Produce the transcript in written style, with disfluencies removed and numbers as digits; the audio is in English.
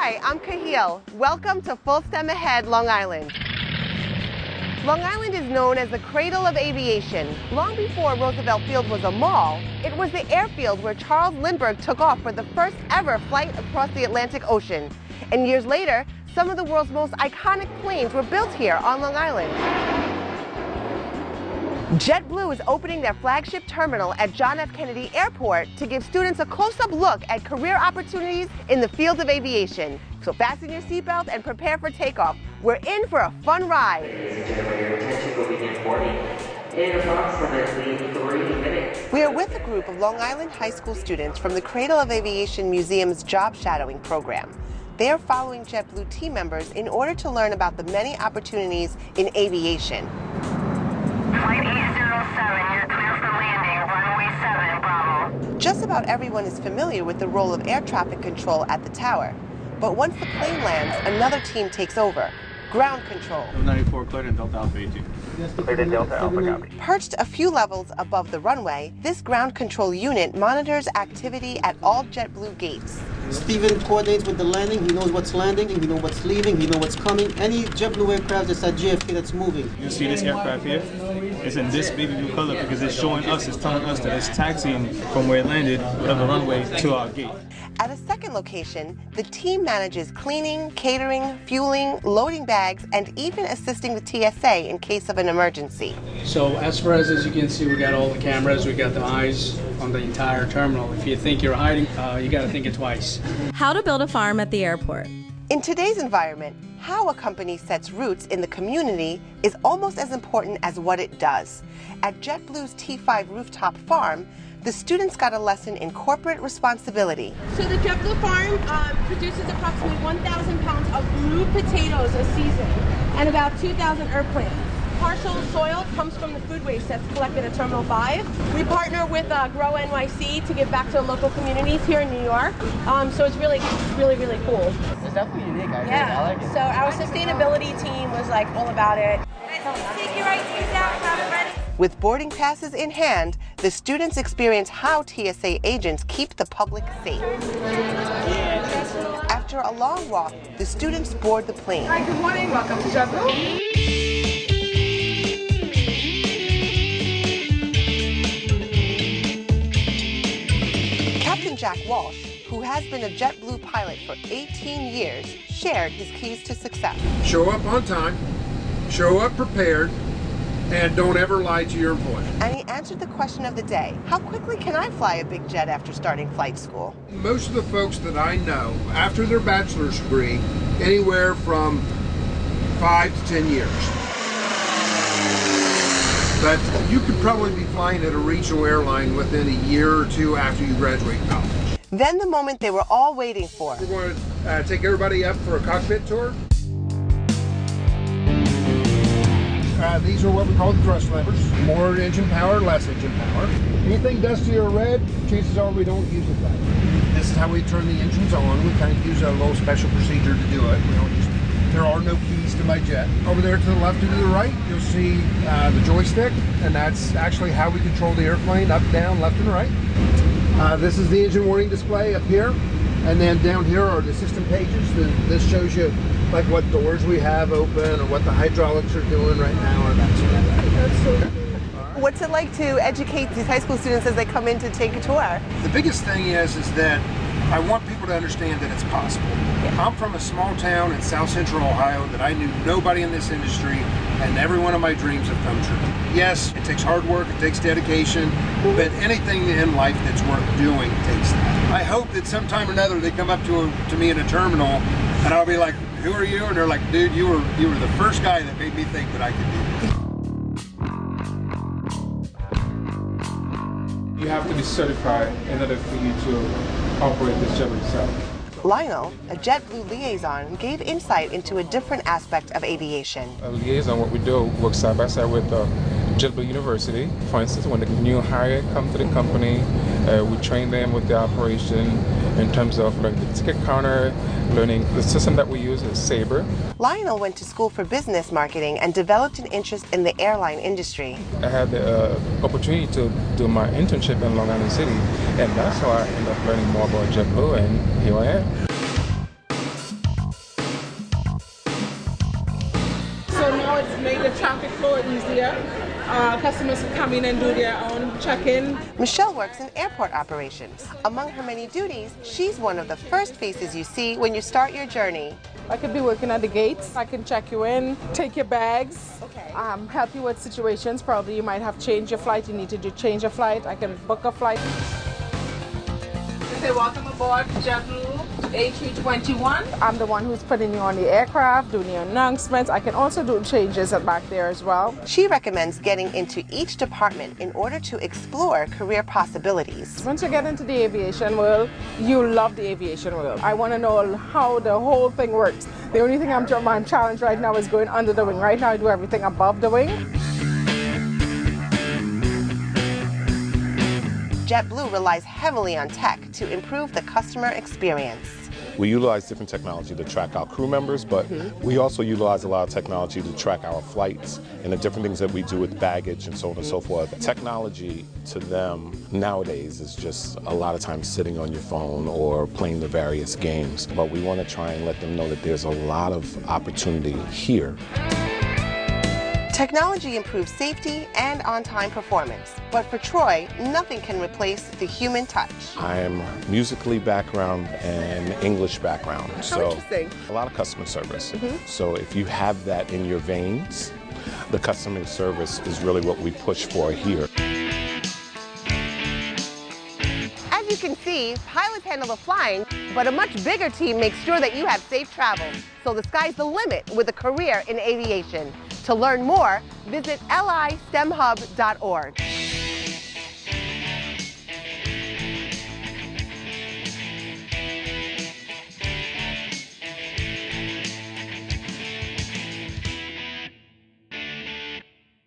Hi, I'm Kahil. Welcome to Full STEM Ahead, Long Island. Long Island is known as the cradle of aviation. Long before Roosevelt Field was a mall, it was the airfield where Charles Lindbergh took off for the first ever flight across the Atlantic Ocean. And years later, some of the world's most iconic planes were built here on Long Island. JetBlue is opening their flagship terminal at John F. Kennedy Airport to give students a close-up look at career opportunities in the field of aviation. So fasten your seatbelt and prepare for takeoff. We're in for a fun ride. Ladies and gentlemen, your attention will begin boarding in approximately 3 minutes. We are with a group of Long Island high school students from the Cradle of Aviation Museum's Job Shadowing program. They are following JetBlue team members in order to learn about the many opportunities in aviation. Flight 807, you're clear for landing, runway 7, Bravo. Just about everyone is familiar with the role of air traffic control at the tower. But once the plane lands, another team takes over, ground control. 94, cleared in Delta Alpha 18. Cleared in Delta Alpha, copy. Perched a few levels above the runway, this ground control unit monitors activity at all JetBlue gates. Steven coordinates with the landing. He knows what's landing, he knows what's leaving, he knows what's coming. Any JetBlue aircraft that's at JFK that's moving. You see this aircraft here? It's in this baby blue color because it's showing us, it's telling us that it's taxiing from where it landed from the runway to our gate. At a second location, the team manages cleaning, catering, fueling, loading bags, and even assisting the TSA in case of an emergency. So as far as you can see, we got all the cameras, we got the eyes on the entire terminal. If you think you're hiding, you got to think it twice. How to build a farm at the airport. In today's environment, how a company sets roots in the community is almost as important as what it does. At JetBlue's T5 rooftop farm, the students got a lesson in corporate responsibility. So the JetBlue farm produces approximately 1,000 pounds of blue potatoes a season and about 2,000 earthplants. Partial soil comes from the food waste that's collected at Terminal 5. We partner with Grow NYC to give back to the local communities here in New York. So it's really cool. It's definitely unique, Yeah. I like it. So our sustainability team was like all about it. Take your IDs out, have it ready. With boarding passes in hand, the students experience how TSA agents keep the public safe. After a long walk, the students board the plane. Hi, good morning. Welcome to JetBlue. Captain Jack Walsh, who has been a JetBlue pilot for 18 years, shared his keys to success. Show up on time, show up prepared, and don't ever lie to your employer. And he answered the question of the day: how quickly can I fly a big jet after starting flight school? Most of the folks that I know, after their bachelor's degree, anywhere from 5 to 10 years. But you could probably be flying at a regional airline within a year or two after you graduate college. Then the moment they were all waiting for. We're going to take everybody up for a cockpit tour. These are what we call the thrust levers. More engine power, less engine power. Anything dusty or red, chances are we don't use it right. This is how we turn the engines on. We kind of use a little special procedure to do it. We don't just, there are no keys to my jet. Over there to the left and to the right, you'll see the joystick, and that's actually how we control the airplane, up, down, left, and right. This is the engine warning display up here. And then down here are the system pages. This shows you like what doors we have open or what the hydraulics are doing right now or that sort of thing. That's so cool. What's it like to educate these high school students as they come in to take a tour? The biggest thing is that I want people to understand that it's possible. Yeah. I'm from a small town in South Central Ohio that I knew nobody in this industry, and every one of my dreams have come true. Yes, it takes hard work, it takes dedication, but anything in life that's worth doing takes that. I hope that sometime or another they come up to me in a terminal and I'll be like, "Who are you?" And they're like, "Dude, you were the first guy that made me think that I could do this." You have to be certified in order for you to operate this jet yourself. Lionel, a JetBlue liaison, gave insight into a different aspect of aviation. A liaison, what we do, work side by side with JetBlue University. For instance, when the new hire come to the company, we train them with the operation in terms of learning the ticket counter, learning the system that we use is Sabre. Lionel went to school for business marketing and developed an interest in the airline industry. I had the opportunity to do my internship in Long Island City, and that's how I ended up learning more about JetBlue, and here I am. traffic flow easier. Customers can come in and do their own check-in. Michelle works in airport operations. Among her many duties, she's one of the first faces you see when you start your journey. I could be working at the gates. I can check you in, take your bags, help you with situations. Probably you might have changed your flight. You need to change your flight. I can book a flight. Say welcome aboard JetBlue A321. I'm the one who's putting you on the aircraft, doing the announcements. I can also do changes at back there as well. She recommends getting into each department in order to explore career possibilities. Once you get into the aviation world, you love the aviation world. I want to know how the whole thing works. The only thing I'm challenged right now is going under the wing. Right now I do everything above the wing. JetBlue relies heavily on tech to improve the customer experience. We utilize different technology to track our crew members, but we also utilize a lot of technology to track our flights and the different things that we do with baggage and so on and so forth. Technology to them nowadays is just a lot of times sitting on your phone or playing the various games. But we want to try and let them know that there's a lot of opportunity here. Technology improves safety and on-time performance, but for Troy, nothing can replace the human touch. I'm musically background and English background, so a lot of customer service. So if you have that in your veins, the customer service is really what we push for here. As you can see, pilots handle the flying, but a much bigger team makes sure that you have safe travels. So the sky's the limit with a career in aviation. To learn more, visit listemhub.org.